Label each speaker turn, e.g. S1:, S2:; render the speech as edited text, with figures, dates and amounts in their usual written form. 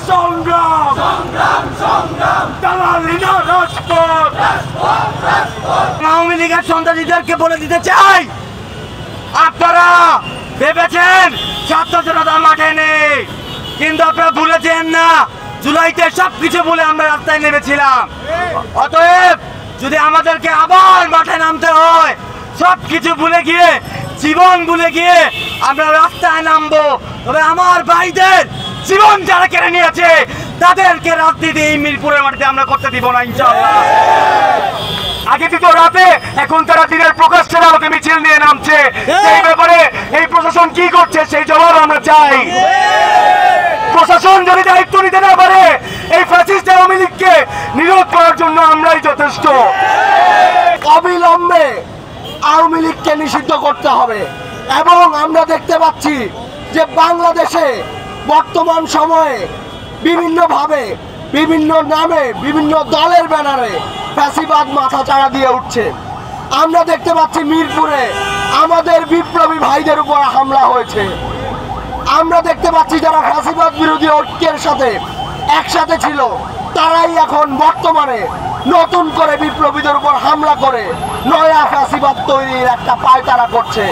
S1: সংগ্রাম দালালি না রাজপথ। আওয়ামী লীগের সন্ত্রাসীদেরকে বলে দিতে চাই, আপনারা ভেবেছেন ছাত্র জনতা মাঠে নেই, কিন্তু আপনারা ভুলেছেন না জুলাইতে সবকিছু বলে আমরা রাস্তায় নেমেছিলাম। অতএব যদি আমাদেরকে আবার মাঠে নামতে হয়, সবকিছু ভুলে গিয়ে, জীবন ভুলে গিয়ে আমরা রাস্তায় নামবো, তবে আমার ভাইদের জীবন যারা কেড়ে নিয়েছে তাদেরকে রাজনীতি এই মিরপুরের মাটিতে আমরা করতে দিব না ইনশাআল্লাহ। আগে দিত রাতে, এখন তারা দিনের প্রকাশ্যের আলোকে মিছিল নিয়ে নামছে। এই ব্যাপারে এই প্রশাসন কি করছে সেই জবাব আমরা চাই। প্রশাসন যদি দায়িত্ব নিতে না পারে, এই ফ্যাসিস্ট আওয়ামী লীগকে নিরোধ করার জন্য আমরাই যথেষ্ট।
S2: অবিলম্বে আওয়ামী লীগকে নিষিদ্ধ করতে হবে। এবং আমরা দেখতে পাচ্ছি যে বাংলাদেশে বর্তমান সময়ে বিভিন্নভাবে, বিভিন্ন নামে, বিভিন্ন দলের ব্যানারে ফ্যাসিবাদ মাথাচাড়া দিয়ে উঠছে। আমরা দেখতে পাচ্ছি মিরপুরে আমাদের বিপ্লবী ভাইদের উপর হামলা হয়েছে। আমরা দেখতে পাচ্ছি যারা ফ্যাসিবাদ বিরোধী ঐক্যের সাথে একসাথে ছিল, তারাই এখন বর্তমানে নতুন করে বিপ্লবীদের উপর হামলা করে নয়া ফ্যাসিবাদ তৈরির একটা পায়তারা করছে।